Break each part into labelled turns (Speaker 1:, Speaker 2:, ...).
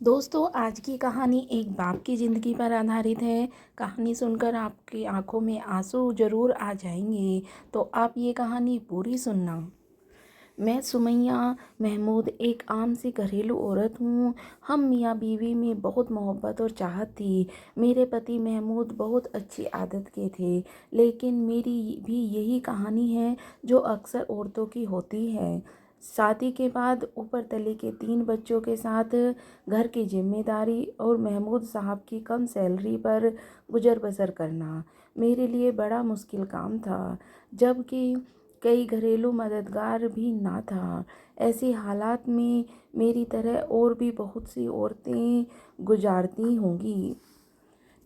Speaker 1: दोस्तों, आज की कहानी एक बाप की ज़िंदगी पर आधारित है। कहानी सुनकर आपकी आंखों में आंसू ज़रूर आ जाएंगे, तो आप ये कहानी पूरी सुनना। मैं सुमैया महमूद एक आम सी घरेलू औरत हूँ। हम मियाँ बीवी में बहुत मोहब्बत और चाहत थी। मेरे पति महमूद बहुत अच्छी आदत के थे, लेकिन मेरी भी यही कहानी है जो अक्सर औरतों की होती है। शादी के बाद ऊपर तले के 3 बच्चों के साथ घर की जिम्मेदारी और महमूद साहब की कम सैलरी पर गुजर बसर करना मेरे लिए बड़ा मुश्किल काम था, जबकि कई घरेलू मददगार भी ना था। ऐसी हालात में मेरी तरह और भी बहुत सी औरतें गुजारती होंगी,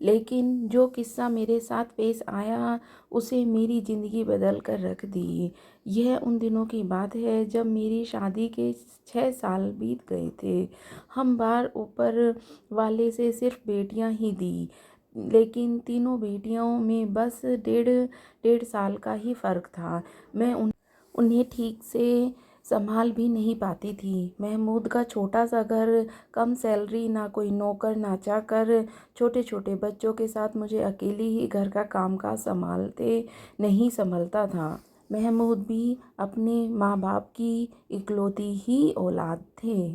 Speaker 1: लेकिन जो किस्सा मेरे साथ पेश आया उसे मेरी ज़िंदगी बदल कर रख दी। यह उन दिनों की बात है जब मेरी शादी के 6 साल बीत गए थे। हम बार ऊपर वाले से सिर्फ बेटियां ही दी, लेकिन तीनों बेटियों में बस डेढ़ डेढ़ साल का ही फ़र्क था। मैं उन्हें ठीक से संभाल भी नहीं पाती थी। महमूद का छोटा सा घर, कम सैलरी, ना कोई नौकर ना चाकर, छोटे छोटे बच्चों के साथ मुझे अकेली ही घर का कामकाज संभालते नहीं संभलता था। महमूद भी अपने माँ बाप की इकलौती ही औलाद थे,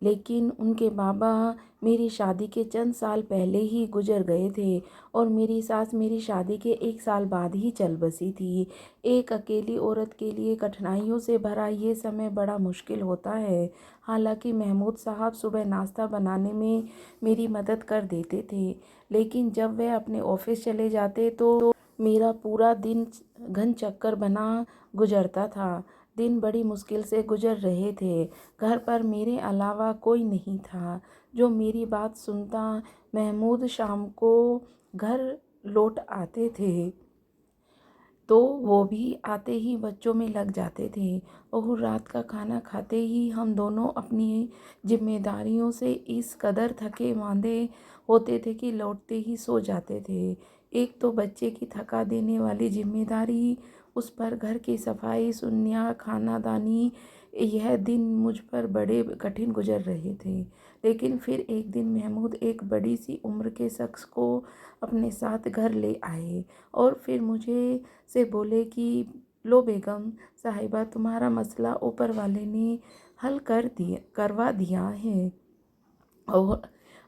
Speaker 1: लेकिन उनके बाबा मेरी शादी के चंद साल पहले ही गुजर गए थे और मेरी सास मेरी शादी के 1 साल बाद ही चल बसी थी। एक अकेली औरत के लिए कठिनाइयों से भरा ये समय बड़ा मुश्किल होता है। हालांकि महमूद साहब सुबह नाश्ता बनाने में मेरी मदद कर देते थे, लेकिन जब वह अपने ऑफिस चले जाते तो मेरा पूरा दिन घन चक्कर बना गुजरता था। दिन बड़ी मुश्किल से गुजर रहे थे। घर पर मेरे अलावा कोई नहीं था जो मेरी बात सुनता। महमूद शाम को घर लौट आते थे तो वो भी आते ही बच्चों में लग जाते थे, और रात का खाना खाते ही हम दोनों अपनी जिम्मेदारियों से इस कदर थके मांदे होते थे कि लौटते ही सो जाते थे। एक तो बच्चे की थका देने वाली जिम्मेदारी, उस पर घर की सफाई, सुन्नियाँ, खानादानी। यह दिन मुझ पर बड़े कठिन गुजर रहे थे। लेकिन फिर एक दिन महमूद एक बड़ी सी उम्र के शख्स को अपने साथ घर ले आए और फिर मुझे से बोले कि लो बेगम साहिबा, तुम्हारा मसला ऊपर वाले ने हल करवा दिया है, और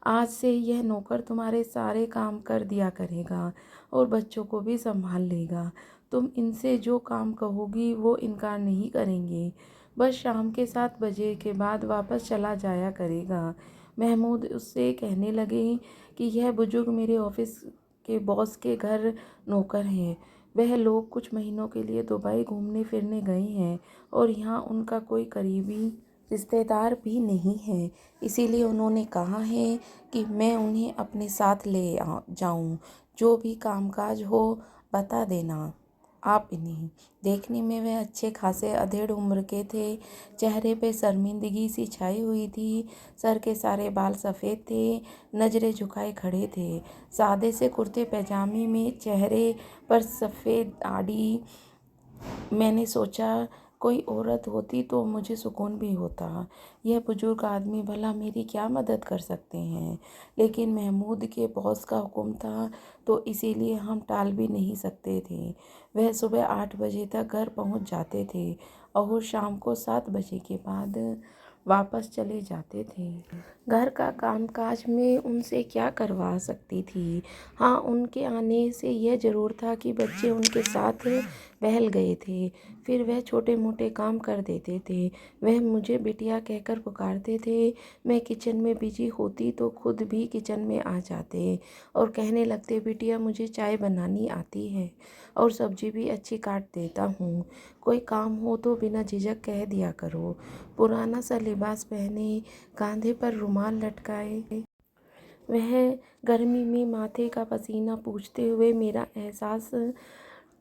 Speaker 1: आज से यह नौकर तुम्हारे सारे काम कर दिया करेगा और बच्चों को भी संभाल लेगा। तुम इनसे जो काम कहोगी वो इनकार नहीं करेंगे। बस शाम के 7 बजे के बाद वापस चला जाया करेगा। महमूद उससे कहने लगे कि यह बुजुर्ग मेरे ऑफिस के बॉस के घर नौकर हैं। वह लोग कुछ महीनों के लिए दुबई घूमने फिरने गए हैं और यहाँ उनका कोई करीबी रिश्तेदार भी नहीं है, इसीलिए उन्होंने कहा है कि मैं उन्हें अपने साथ ले जाऊं। जो भी कामकाज हो बता देना आप इन्हें। देखने में वे अच्छे खासे अधेड़ उम्र के थे। चेहरे पे शर्मिंदगी सी छाई हुई थी। सर के सारे बाल सफ़ेद थे, नजरें झुकाए खड़े थे। सादे से कुर्ते पैजामे में चेहरे पर सफ़ेद दाढ़ी। मैंने सोचा कोई औरत होती तो मुझे सुकून भी होता। यह बुजुर्ग आदमी भला मेरी क्या मदद कर सकते हैं, लेकिन महमूद के बॉस का हुक्म था तो इसीलिए हम टाल भी नहीं सकते थे। वह सुबह 8 बजे तक घर पहुंच जाते थे और शाम को 7 बजे के बाद वापस चले जाते थे। घर का कामकाज में उनसे क्या करवा सकती थी। हाँ, उनके आने से यह ज़रूर था कि बच्चे उनके साथ बहल गए थे। फिर वह छोटे मोटे काम कर देते थे। वह मुझे बिटिया कहकर पुकारते थे। मैं किचन में बिजी होती तो खुद भी किचन में आ जाते और कहने लगते, बिटिया मुझे चाय बनानी आती है और सब्जी भी अच्छी काट देता हूँ। कोई काम हो तो बिना झिझक कह दिया करो। पुराना सा लिबास पहने, कंधे पर रुमाल लटकाए, वह गर्मी में माथे का पसीना पोंछते हुए मेरा एहसास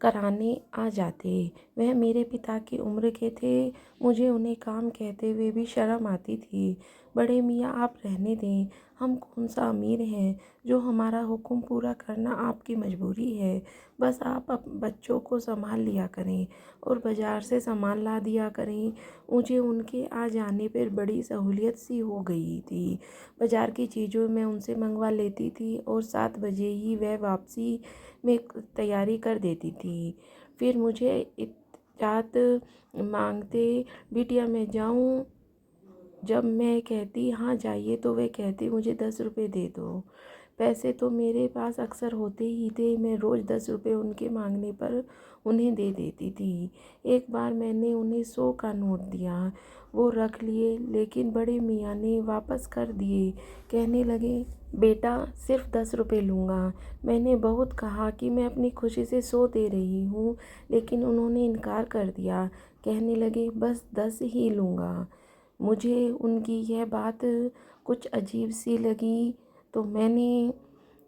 Speaker 1: कराने आ जाते। वह मेरे पिता की उम्र के थे। मुझे उन्हें काम कहते हुए भी शर्म आती थी। बड़े मियाँ आप रहने दें, हम कौन सा अमीर हैं जो हमारा हुक्म पूरा करना आपकी मजबूरी है। बस आप बच्चों को संभाल लिया करें और बाज़ार से सामान ला दिया करें। मुझे उनके आ जाने पर बड़ी सहूलियत सी हो गई थी। बाज़ार की चीज़ों मैं उनसे मंगवा लेती थी और 7 बजे ही वह वापसी में तैयारी कर देती थी। फिर मुझे इजाज़त मांगते, बिटिया मैं जाऊँ? जब मैं कहती हाँ जाइए तो वे कहती मुझे 10 रुपये दे दो। पैसे तो मेरे पास अक्सर होते ही थे, मैं रोज़ 10 रुपये उनके मांगने पर उन्हें दे देती थी। एक बार मैंने उन्हें 100 का नोट दिया, वो रख लिए, लेकिन बड़े मियाँ ने वापस कर दिए। कहने लगे, बेटा सिर्फ 10 रुपये लूँगा। मैंने बहुत कहा कि मैं अपनी खुशी से 100 दे रही हूँ, लेकिन उन्होंने इनकार कर दिया। कहने लगे बस 10 ही लूँगा। मुझे उनकी यह बात कुछ अजीब सी लगी, तो मैंने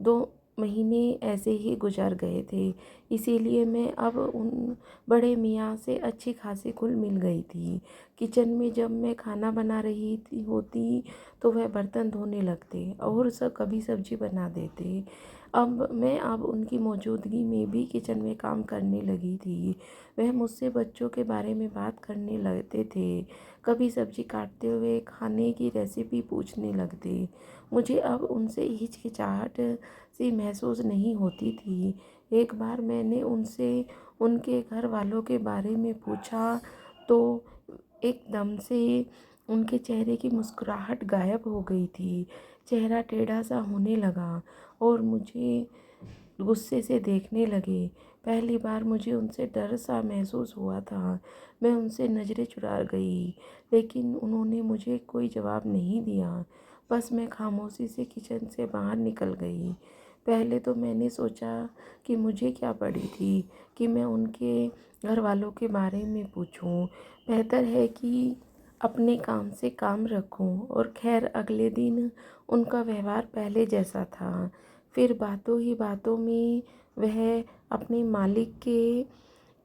Speaker 1: 2 महीने ऐसे ही गुजर गए थे। इसीलिए मैं अब उन बड़े मियाँ से अच्छी खासी घुल मिल गई थी। किचन में जब मैं खाना बना रही होती तो वह बर्तन धोने लगते और कभी सब्जी बना देते। अब उनकी मौजूदगी में भी किचन में काम करने लगी थी। वह मुझसे बच्चों के बारे में बात करने लगते थे। कभी सब्जी काटते हुए खाने की रेसिपी पूछने लगते। मुझे अब उनसे हिचकिचाहट सी महसूस नहीं होती थी। एक बार मैंने उनसे उनके घर वालों के बारे में पूछा तो एकदम से उनके चेहरे की मुस्कुराहट गायब हो गई थी। चेहरा टेढ़ा सा होने लगा और मुझे गुस्से से देखने लगे। पहली बार मुझे उनसे डर सा महसूस हुआ था। मैं उनसे नज़रें चुरा गई, लेकिन उन्होंने मुझे कोई जवाब नहीं दिया। बस मैं खामोशी से किचन से बाहर निकल गई। पहले तो मैंने सोचा कि मुझे क्या पड़ी थी कि मैं उनके घर वालों के बारे में पूछूं। बेहतर है कि अपने काम से काम रखूं। और खैर अगले दिन उनका व्यवहार पहले जैसा था। फिर बातों ही बातों में वह अपने मालिक के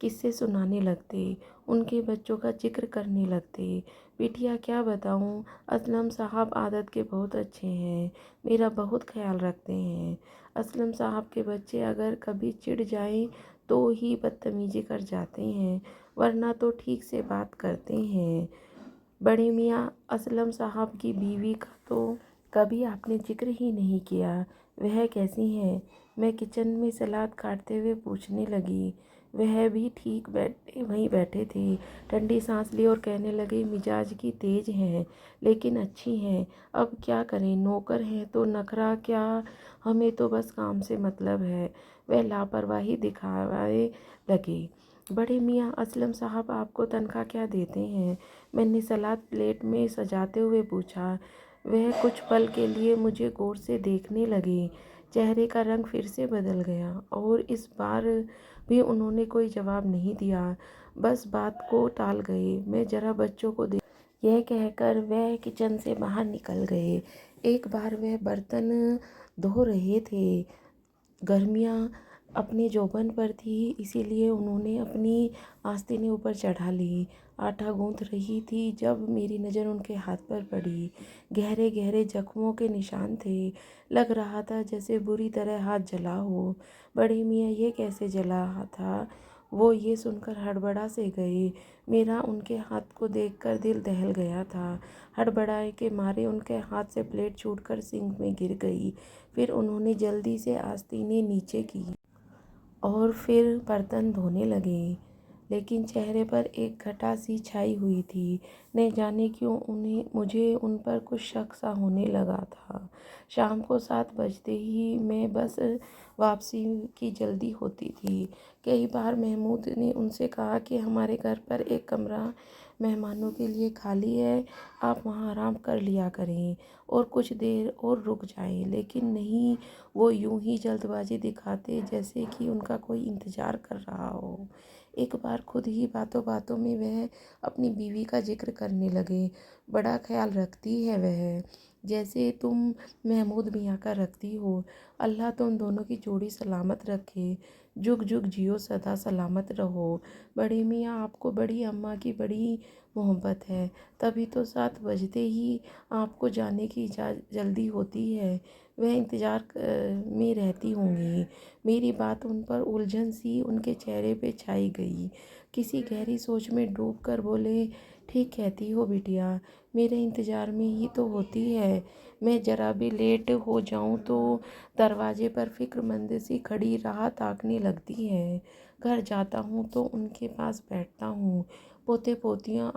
Speaker 1: किस्से सुनाने लगते, उनके बच्चों का जिक्र करने लगते। बिटिया क्या बताऊं, असलम साहब आदत के बहुत अच्छे हैं, मेरा बहुत ख्याल रखते हैं। असलम साहब के बच्चे अगर कभी चिढ़ जाएं तो ही बदतमीजी कर जाते हैं, वरना तो ठीक से बात करते हैं। बड़े मियाँ असलम साहब की बीवी का तो कभी आपने जिक्र ही नहीं किया, वह कैसी हैं? मैं किचन में सलाद काटते हुए पूछने लगी। वह भी ठीक बैठे वहीं बैठे थे। ठंडी सांस ली और कहने लगे, मिजाज की तेज हैं लेकिन अच्छी हैं। अब क्या करें, नौकर हैं तो नखरा क्या, हमें तो बस काम से मतलब है। वह लापरवाही दिखाने लगे। बड़े मियाँ असलम साहब आपको तनख्वाह क्या देते हैं? मैंने सलाद प्लेट में सजाते हुए पूछा। वह कुछ पल के लिए मुझे गौर से देखने लगे। चेहरे का रंग फिर से बदल गया और इस बार भी उन्होंने कोई जवाब नहीं दिया, बस बात को टाल गए। मैं जरा बच्चों को देख, यह कहकर वह किचन से बाहर निकल गए। एक बार वह बर्तन धो रहे थे। गर्मियाँ अपने जोबन पर थी, इसीलिए उन्होंने अपनी आस्तीनें ऊपर चढ़ा ली। आटा गूँथ रही थी जब मेरी नज़र उनके हाथ पर पड़ी। गहरे गहरे जख्मों के निशान थे। लग रहा था जैसे बुरी तरह हाथ जला हो। बड़े मियाँ ये कैसे जला था? वो ये सुनकर हड़बड़ा से गए। मेरा उनके हाथ को देखकर दिल दहल गया था। हड़बड़ाए के मारे उनके हाथ से प्लेट छूटकर सिंक में गिर गई। फिर उन्होंने जल्दी से आस्तीनें नीचे की और फिर बर्तन धोने लगे, लेकिन चेहरे पर एक घटा सी छाई हुई थी। न जाने क्यों मुझे उन पर कुछ शक सा होने लगा था। शाम को 7 बजते ही मैं बस वापसी की जल्दी होती थी। कई बार महमूद ने उनसे कहा कि हमारे घर पर एक कमरा मेहमानों के लिए खाली है, आप वहाँ आराम कर लिया करें और कुछ देर और रुक जाएं। लेकिन नहीं, वो यूं ही जल्दबाजी दिखाते जैसे कि उनका कोई इंतज़ार कर रहा हो। एक बार खुद ही बातों बातों में वह अपनी बीवी का जिक्र करने लगे। बड़ा ख्याल रखती है वह, जैसे तुम महमूद मियाँ का रखती हो। अल्लाह तुम दोनों की जोड़ी सलामत रखे। जुग जुग जियो सदा सलामत रहो। बड़े मियाँ आपको बड़ी अम्मा की बड़ी मोहब्बत है, तभी तो 7 बजते ही आपको जाने की जल्दी होती है। वह इंतज़ार में रहती होंगी। मेरी बात उन पर उलझन सी उनके चेहरे पे छाई गई। किसी गहरी सोच में डूब कर बोले, ठीक कहती हो बिटिया, मेरे इंतज़ार में ही तो होती है। मैं ज़रा भी लेट हो जाऊं तो दरवाजे पर फिक्रमंद सी खड़ी राह ताकने लगती है। घर जाता हूँ तो उनके पास बैठता हूँ। पोते पोतियाँ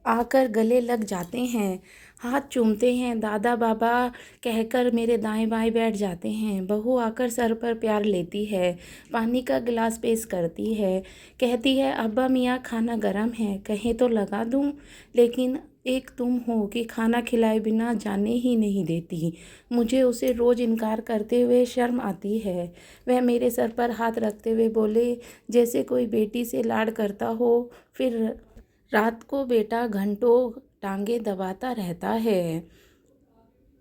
Speaker 1: आकर गले लग जाते हैं, हाथ चूमते हैं, दादा बाबा कहकर मेरे दाएं बाएं बैठ जाते हैं। बहू आकर सर पर प्यार लेती है, पानी का गिलास पेश करती है, कहती है अब्बा मियाँ खाना गरम है, कहें तो लगा दूँ। लेकिन एक तुम हो कि खाना खिलाए बिना जाने ही नहीं देती। मुझे उसे रोज़ इनकार करते हुए शर्म आती है। वह मेरे सर पर हाथ रखते हुए बोले, जैसे कोई बेटी से लाड करता हो। फिर रात को बेटा घंटों टांगे दबाता रहता है।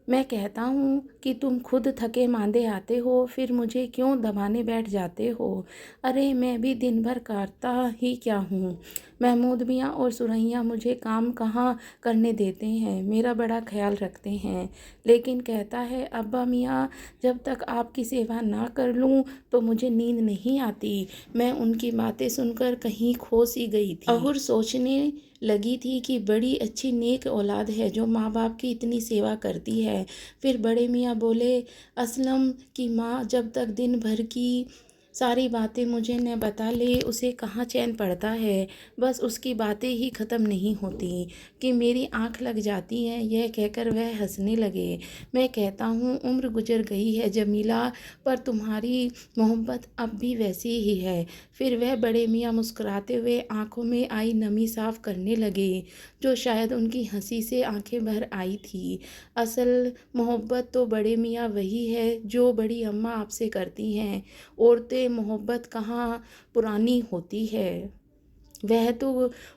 Speaker 1: मैं कहता हूँ कि तुम खुद थके मांदे आते हो, फिर मुझे क्यों दबाने बैठ जाते हो। अरे मैं भी दिन भर करता ही क्या हूँ। महमूद मियाँ और सुरैया मुझे काम कहाँ करने देते हैं, मेरा बड़ा ख्याल रखते हैं। लेकिन कहता है अब्बा मियाँ, जब तक आपकी सेवा ना कर लूँ तो मुझे नींद नहीं आती। मैं उनकी बातें सुनकर कहीं खो सी गई थी और सोचने लगी थी कि बड़ी अच्छी नेक औलाद है जो माँ बाप की इतनी सेवा करती है। फिर बड़े मियाँ बोले, असलम की माँ जब तक दिन भर की सारी बातें मुझे न बता ले उसे कहाँ चैन पड़ता है। बस उसकी बातें ही ख़त्म नहीं होती कि मेरी आंख लग जाती है। यह कहकर वह हंसने लगे। मैं कहता हूँ उम्र गुजर गई है जमीला, पर तुम्हारी मोहब्बत अब भी वैसी ही है। फिर वह बड़े मियाँ मुस्कुराते हुए आंखों में आई नमी साफ करने लगे, जो शायद उनकी हंसी से आंखें भर आई थी। असल मोहब्बत तो बड़े मियाँ वही है जो बड़ी अम्मा आपसे करती हैं। औरतें मोहब्बत कहाँ पुरानी होती है, वह तो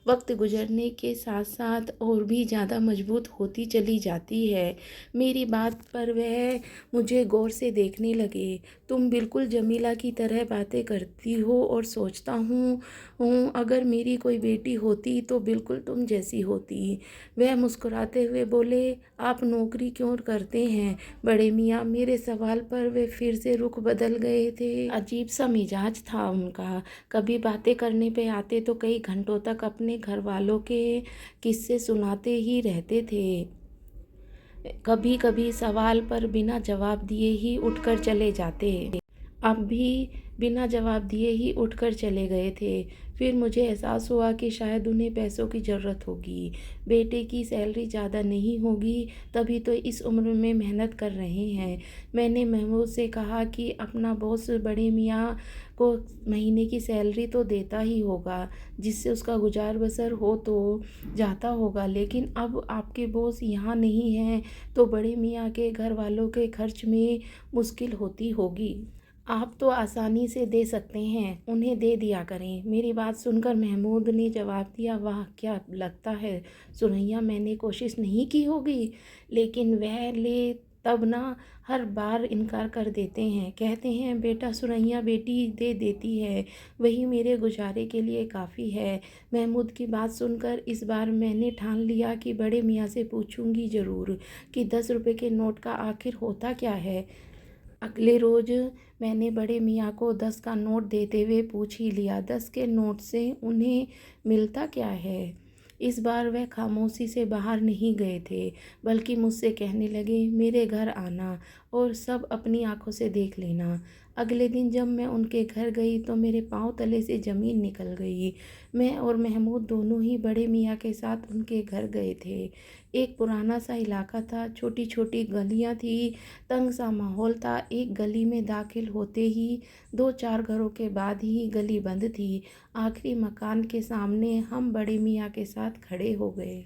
Speaker 1: वक्त गुजरने के साथ साथ और भी ज़्यादा मजबूत होती चली जाती है। मेरी बात पर वह मुझे गौर से देखने लगे। तुम बिल्कुल जमीला की तरह बातें करती हो और सोचता हूँ अगर मेरी कोई बेटी होती तो बिल्कुल तुम जैसी होती। वह मुस्कुराते हुए बोले, आप नौकरी क्यों करते हैं बड़े मियाँ। मेरे सवाल पर वे फिर से रुख बदल गए थे। अजीब सा मिजाज था उनका। कभी बातें करने पे आते तो कई घंटों तक अपने घर वालों के किस्से सुनाते ही रहते थे। कभी कभी सवाल पर बिना जवाब दिए ही उठकर चले जाते। अब भी बिना जवाब दिए ही उठकर चले गए थे। फिर मुझे एहसास हुआ कि शायद उन्हें पैसों की ज़रूरत होगी। बेटे की सैलरी ज़्यादा नहीं होगी, तभी तो इस उम्र में मेहनत कर रहे हैं। मैंने महमूद से कहा कि अपना बॉस बड़े मियाँ को महीने की सैलरी तो देता ही होगा, जिससे उसका गुजार बसर हो तो जाता होगा। लेकिन अब आपके बॉस यहाँ नहीं हैं तो बड़े मियाँ के घर वालों के खर्च में मुश्किल होती होगी। आप तो आसानी से दे सकते हैं, उन्हें दे दिया करें। मेरी बात सुनकर महमूद ने जवाब दिया, वाह क्या लगता है सुरैया, मैंने कोशिश नहीं की होगी। लेकिन वह ले तब ना हर बार इनकार कर देते हैं। कहते हैं बेटा सुरैया बेटी दे देती है, वही मेरे गुजारे के लिए काफ़ी है। महमूद की बात सुनकर इस बार मैंने ठान लिया कि बड़े मियाँ से पूछूंगी ज़रूर कि 10 रुपये के नोट का आखिर होता क्या है। अगले रोज़ मैंने बड़े मियाँ को 10 का नोट देते हुए पूछ ही लिया, 10 के नोट से उन्हें मिलता क्या है। इस बार वह खामोशी से बाहर नहीं गए थे, बल्कि मुझसे कहने लगे, मेरे घर आना और सब अपनी आंखों से देख लेना। अगले दिन जब मैं उनके घर गई तो मेरे पाँव तले से ज़मीन निकल गई। मैं और महमूद दोनों ही बड़े मियाँ के साथ उनके घर गए थे। एक पुराना सा इलाका था, छोटी छोटी गलियाँ थी, तंग सा माहौल था। एक गली में दाखिल होते ही 2-4 घरों के बाद ही गली बंद थी। आखिरी मकान के सामने हम बड़े मियाँ के साथ खड़े हो गए,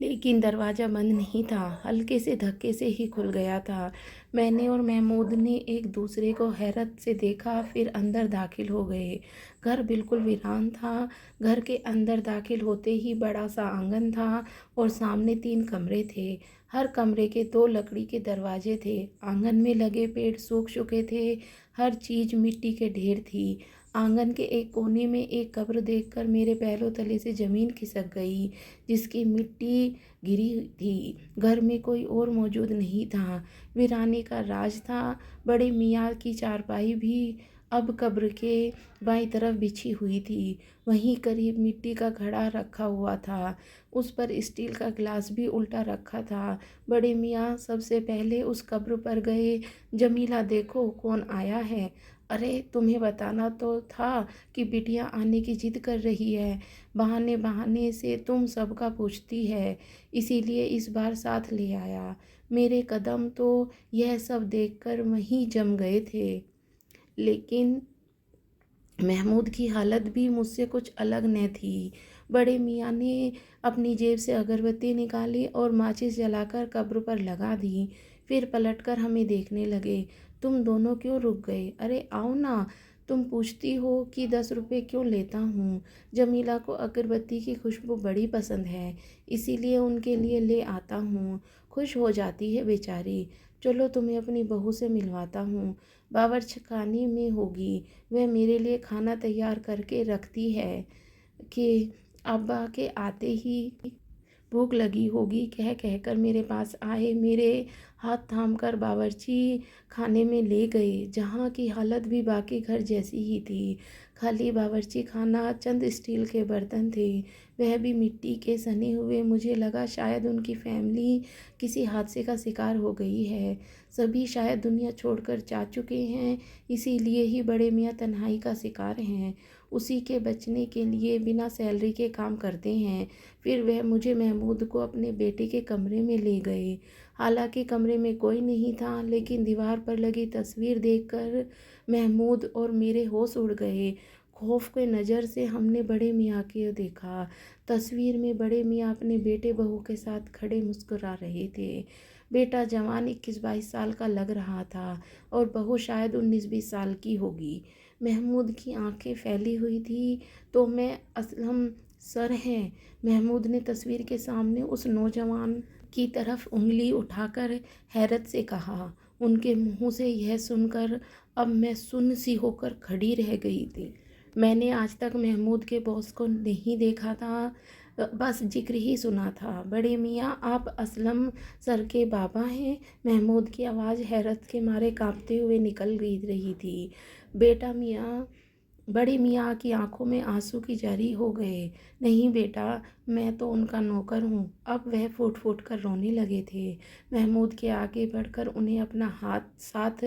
Speaker 1: लेकिन दरवाज़ा बंद नहीं था, हल्के से धक्के से ही खुल गया था। मैंने और महमूद ने एक दूसरे को हैरत से देखा, फिर अंदर दाखिल हो गए। घर बिल्कुल वीरान था। घर के अंदर दाखिल होते ही बड़ा सा आंगन था और सामने 3 कमरे थे। हर कमरे के 2 लकड़ी के दरवाजे थे। आंगन में लगे पेड़ सूख चुके थे। हर चीज़ मिट्टी के ढेर थी। आंगन के एक कोने में एक कब्र देखकर मेरे पैरों तले से ज़मीन खिसक गई, जिसकी मिट्टी गिरी थी। घर में कोई और मौजूद नहीं था। वीराने का राज था। बड़े मियाँ की चारपाई भी अब कब्र के बाईं तरफ बिछी हुई थी। वहीं करीब मिट्टी का घड़ा रखा हुआ था। उस पर स्टील का गिलास भी उल्टा रखा था। बड़े मियाँ सबसे पहले उस कब्र पर गए। जमीला, देखो कौन आया है। अरे, तुम्हें बताना तो था कि बिटिया आने की जिद कर रही है। बहाने बहाने से तुम सबका पूछती है, इसीलिए इस बार साथ ले आया। मेरे कदम तो यह सब देखकर वहीं जम गए थे। लेकिन महमूद की हालत भी मुझसे कुछ अलग न थी। बड़े मियाँ ने अपनी जेब से अगरबत्ती निकाली और माचिस जलाकर कब्र पर लगा दी। फिर पलटकर हमें देखने लगे। तुम दोनों क्यों रुक गए? अरे आओ ना। तुम पूछती हो कि 10 रुपये क्यों लेता हूँ। जमीला को अगरबत्ती की खुशबू बड़ी पसंद है, इसीलिए उनके लिए ले आता हूँ। खुश हो जाती है बेचारी। चलो तुम्हें अपनी बहू से मिलवाता हूँ। बावर्चखाने में होगी। वह मेरे लिए खाना तैयार करके रखती है कि अब्बा के आते ही भूख लगी होगी कह कहकर मेरे पास आए। मेरे हाथ थामकर बावर्ची खाने में ले गए, जहाँ की हालत भी बाकी घर जैसी ही थी। खाली बावर्ची खाना, चंद स्टील के बर्तन थे, वह भी मिट्टी के सने हुए। मुझे लगा शायद उनकी फैमिली किसी हादसे का शिकार हो गई है। सभी शायद दुनिया छोड़कर जा चुके हैं, इसीलिए ही बड़े मियाँ तन्हाई का शिकार हैं। उसी के बचने के लिए बिना सैलरी के काम करते हैं। फिर वह मुझे महमूद को अपने बेटे के कमरे में ले गए। हालांकि कमरे में कोई नहीं था, लेकिन दीवार पर लगी तस्वीर देखकर महमूद और मेरे होश उड़ गए। खौफ के नज़र से हमने बड़े मियाँ को देखा। तस्वीर में बड़े मियाँ अपने बेटे बहू के साथ खड़े मुस्कुरा रहे थे। बेटा जवान 21-22 साल का लग रहा था और बहू शायद 19-20 साल की होगी। महमूद की आंखें फैली हुई थी। तो मैं असलम सर हैं? महमूद ने तस्वीर के सामने उस नौजवान की तरफ उंगली उठाकर हैरत से कहा। उनके मुंह से यह सुनकर अब मैं सुन्न सी होकर खड़ी रह गई थी। मैंने आज तक महमूद के बॉस को नहीं देखा था, बस जिक्र ही सुना था। बड़े मियाँ, आप असलम सर के बाबा हैं? महमूद की आवाज़ हैरत के मारे कांपते हुए निकल गई रही थी। बेटा मियाँ, बड़े मियाँ की आंखों में आंसू की जरी हो गए। नहीं बेटा, मैं तो उनका नौकर हूँ। अब वह फूट फूट कर रोने लगे थे। महमूद के आगे बढ़कर उन्हें अपना हाथ साथ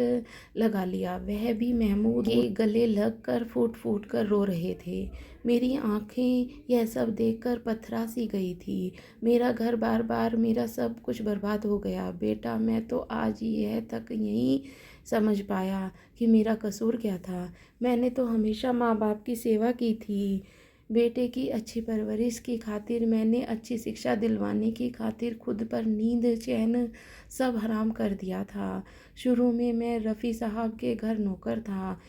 Speaker 1: लगा लिया। वह भी महमूद के गले लग कर फूट फूट कर रो रहे थे। मेरी आंखें यह सब देखकर पथरा सी गई थी। मेरा घर बार बार, मेरा सब कुछ बर्बाद हो गया। बेटा, मैं तो आज यह तक यही समझ पाया कि मेरा कसूर क्या था। मैंने तो हमेशा माँ बाप की सेवा की थी। बेटे की अच्छी परवरिश की खातिर, मैंने अच्छी शिक्षा दिलवाने की खातिर खुद पर नींद चैन सब हराम कर दिया था। शुरू में मैं रफ़ी साहब के घर नौकर था।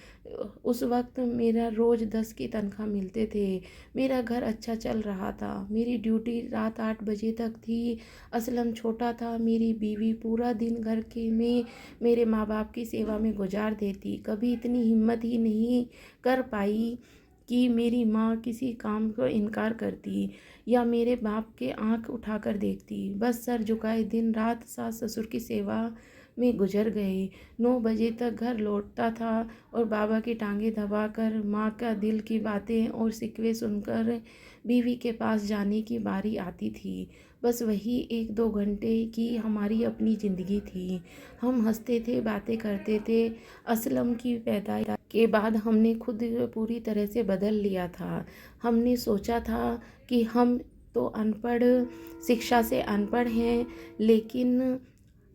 Speaker 1: उस वक्त मेरा रोज़ 10 की तनख्वाह मिलते थे। मेरा घर अच्छा चल रहा था। मेरी ड्यूटी रात 8 बजे तक थी। असलम छोटा था। मेरी बीवी पूरा दिन घर के में मेरे माँ बाप की सेवा में गुजार देती। कभी इतनी हिम्मत ही नहीं कर पाई कि मेरी माँ किसी काम को इनकार करती या मेरे बाप के आंख उठाकर देखती। बस सर झुकाए दिन रात सास ससुर की सेवा में गुजर गए। 9 बजे तक घर लौटता था और बाबा की टांगें दबाकर, माँ का दिल की बातें और शिकवे सुनकर बीवी के पास जाने की बारी आती थी। बस वही 1-2 घंटे की हमारी अपनी ज़िंदगी थी। हम हंसते थे, बातें करते थे। असलम की पैदाइश के बाद हमने खुद पूरी तरह से बदल लिया था। हमने सोचा था कि हम तो अनपढ़, शिक्षा से अनपढ़ हैं, लेकिन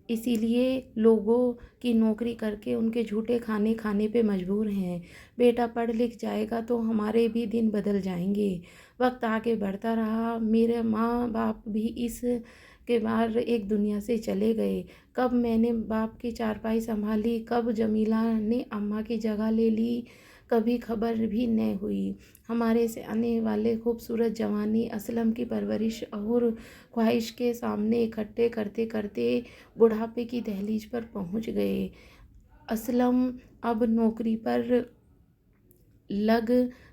Speaker 1: इसीलिए लोगों की नौकरी करके उनके झूठे खाने खाने पे मजबूर हैं। बेटा पढ़ लिख जाएगा तो हमारे भी दिन बदल जाएंगे। वक्त आगे बढ़ता रहा। मेरे माँ बाप भी इस के बाद एक दुनिया से चले गए। कब मैंने बाप की चारपाई संभाली, कब जमीला ने अम्मा की जगह ले ली, कभी खबर भी न हुई। हमारे से आने वाले खूबसूरत जवानी असलम की परवरिश और ख्वाहिश के सामने इकट्ठे करते करते बुढ़ापे की दहलीज पर पहुंच गए। असलम अब नौकरी पर लग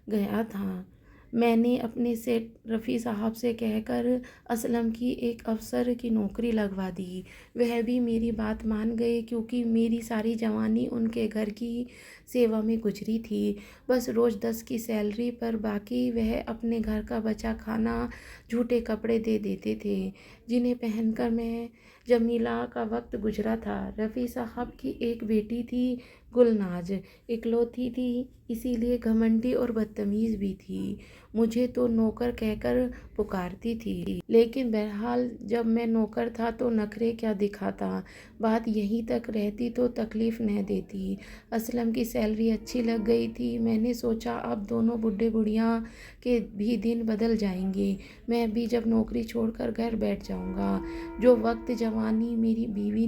Speaker 1: गया था। मैंने अपने सेठ रफ़ी साहब से कहकर असलम की एक अफसर की नौकरी लगवा दी। वह भी मेरी बात मान गए, क्योंकि मेरी सारी जवानी उनके घर की सेवा में गुजरी थी। बस रोज़ 10 की सैलरी पर बाकी वह अपने घर का बचा खाना, झूठे कपड़े दे देते थे, जिन्हें पहनकर मैं जमीला का वक्त गुजरा था। रफ़ी साहब की एक बेटी थी, गुलनाज। इकलौती थी, इसीलिए घमंडी और बदतमीज़ भी थी। मुझे तो नौकर कहकर पुकारती थी, लेकिन बहरहाल जब मैं नौकर था तो नखरे क्या दिखाता। बात यहीं तक रहती तो तकलीफ़ न देती। असलम की सैलरी अच्छी लग गई थी। मैंने सोचा अब दोनों बुढ़े बुढ़िया के भी दिन बदल जाएंगे। मैं भी जब नौकरी छोड़कर घर बैठ जाऊंगा। जो वक्त जवानी मेरी बीवी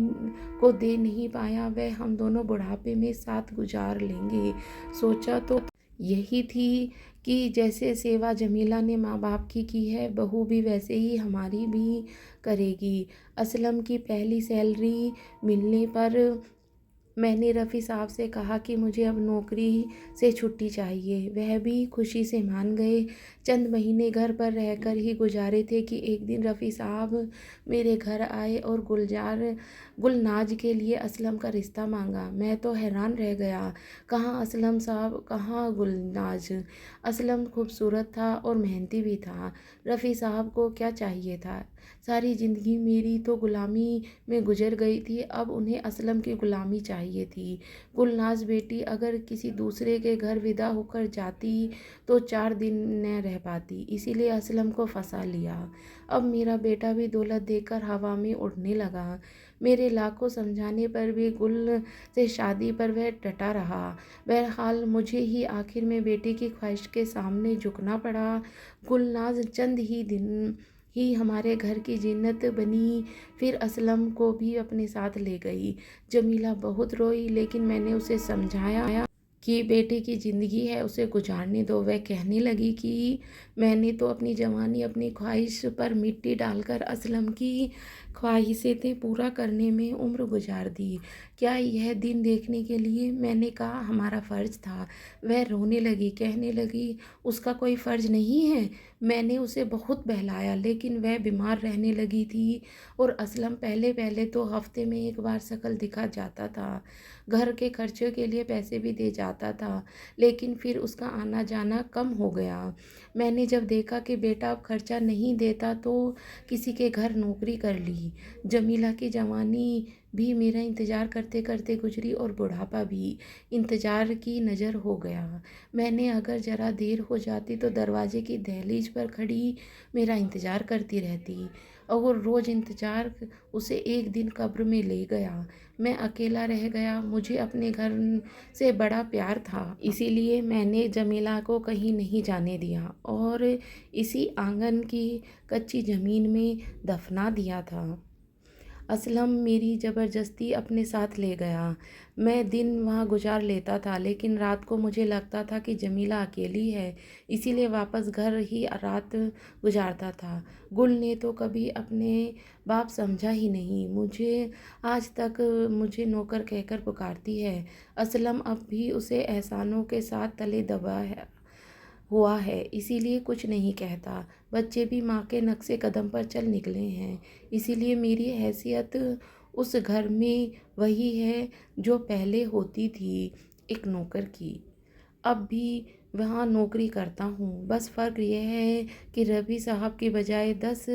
Speaker 1: को दे नहीं पाया, वह हम दोनों बुढ़ापे में साथ गुजार लेंगे। सोचा तो यही थी कि जैसे सेवा जमीला ने माँ बाप की है, बहू भी वैसे ही हमारी भी करेगी। असलम की पहली सैलरी मिलने पर मैंने रफ़ी साहब से कहा कि मुझे अब नौकरी से छुट्टी चाहिए। वह भी खुशी से मान गए। चंद महीने घर पर रहकर ही गुजारे थे कि एक दिन रफ़ी साहब मेरे घर आए और गुलनाज के लिए असलम का रिश्ता मांगा। मैं तो हैरान रह गया। कहाँ असलम साहब, कहाँ गुलनाज। असलम खूबसूरत था और मेहनती भी था। रफ़ी साहब को क्या चाहिए था। सारी ज़िंदगी मेरी तो गुलामी में गुजर गई थी, अब उन्हें असलम की गुलामी चाहिए थी। गुलनाज बेटी अगर किसी दूसरे के घर विदा होकर जाती तो 4 दिन न रह पाती, इसीलिए असलम को फंसा लिया। अब मेरा बेटा भी दौलत देकर हवा में उड़ने लगा। मेरे लाखों समझाने पर भी गुल से शादी पर वह डटा रहा। बहरहाल मुझे ही आखिर में बेटे की ख्वाहिश के सामने झुकना पड़ा। गुलनाज चंद ही दिन ही हमारे घर की जीनत बनी, फिर असलम को भी अपने साथ ले गई। जमीला बहुत रोई, लेकिन मैंने उसे समझाया कि बेटे की ज़िंदगी है, उसे गुजारने दो। वह कहने लगी कि मैंने तो अपनी जवानी अपनी ख्वाहिश पर मिट्टी डालकर असलम की ख्वाहिशें पूरा करने में उम्र गुजार दी। क्या यह दिन देखने के लिए? मैंने कहा हमारा फ़र्ज़ था। वह रोने लगी, कहने लगी उसका कोई फ़र्ज़ नहीं है। मैंने उसे बहुत बहलाया, लेकिन वह बीमार रहने लगी थी और असलम पहले पहले तो हफ्ते में एक बार शक्ल दिखा जाता था। घर के खर्चे के लिए पैसे भी दे जाता था, लेकिन फिर उसका आना जाना कम हो गया। मैंने जब देखा कि बेटा अब खर्चा नहीं देता तो किसी के घर नौकरी कर ली। जमीला की जवानी भी मेरा इंतज़ार करते करते गुजरी और बुढ़ापा भी इंतज़ार की नज़र हो गया। मैंने अगर ज़रा देर हो जाती तो दरवाजे की दहलीज पर खड़ी मेरा इंतज़ार करती रहती, और रोज़ इंतज़ार उसे एक दिन कब्र में ले गया। मैं अकेला रह गया। मुझे अपने घर से बड़ा प्यार था, इसीलिए मैंने जमीला को कहीं नहीं जाने दिया और इसी आंगन की कच्ची ज़मीन में दफना दिया था। असलम मेरी ज़बरदस्ती अपने साथ ले गया। मैं दिन वहाँ गुजार लेता था, लेकिन रात को मुझे लगता था कि जमीला अकेली है, इसीलिए वापस घर ही रात गुजारता था। गुल ने तो कभी अपने बाप समझा ही नहीं। मुझे आज तक मुझे नौकर कहकर पुकारती है। असलम अब भी उसे एहसानों के साथ तले दबा हुआ है, इसीलिए कुछ नहीं कहता। बच्चे भी माँ के नक्शे कदम पर चल निकले हैं, इसीलिए मेरी हैसियत उस घर में वही है जो पहले होती थी, एक नौकर की। अब भी वहाँ नौकरी करता हूँ। बस फ़र्क यह है कि रफ़ी साहब की बजाय 10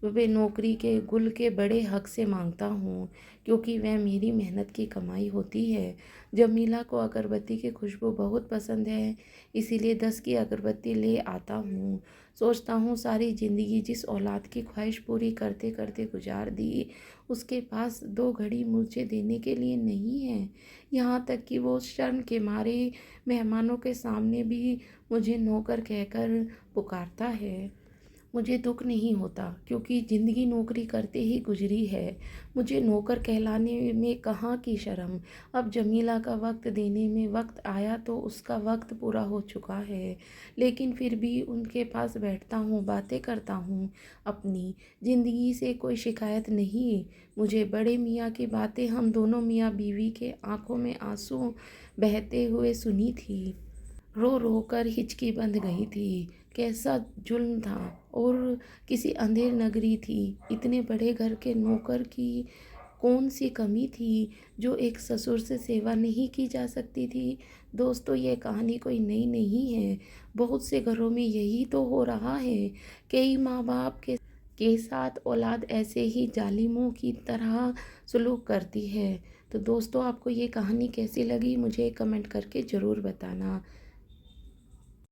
Speaker 1: रुपये नौकरी के गुल के बड़े हक से मांगता हूँ, क्योंकि वह मेरी मेहनत की कमाई होती है। जमीला को अगरबत्ती की खुशबू बहुत पसंद है, इसीलिए 10 की अगरबत्ती ले आता हूँ। सोचता हूँ सारी ज़िंदगी जिस औलाद की ख्वाहिश पूरी करते करते गुजार दी, उसके पास 2 घड़ी मुझे देने के लिए नहीं है। यहाँ तक कि वो शर्म के मारे मेहमानों के सामने भी मुझे नौकर कहकर पुकारता है। मुझे दुख नहीं होता क्योंकि ज़िंदगी नौकरी करते ही गुजरी है। मुझे नौकर कहलाने में कहाँ की शर्म। अब जमीला का वक्त देने में वक्त आया तो उसका वक्त पूरा हो चुका है। लेकिन फिर भी उनके पास बैठता हूँ, बातें करता हूँ। अपनी ज़िंदगी से कोई शिकायत नहीं। मुझे बड़े मियाँ की बातें हम दोनों मियाँ बीवी के आंखों में आंसू बहते हुए सुनी थी। रो रो कर हिचकी बंध गई थी। कैसा जुल्म था। और किसी अंधेर नगरी थी। इतने बड़े घर के नौकर की कौन सी कमी थी जो एक ससुर से सेवा नहीं की जा सकती थी। दोस्तों, ये कहानी कोई नई नहीं है। बहुत से घरों में यही तो हो रहा है। कई माँ बाप के साथ औलाद ऐसे ही जालिमों की तरह सलूक करती है। तो दोस्तों, आपको ये कहानी कैसी लगी मुझे कमेंट करके ज़रूर बताना।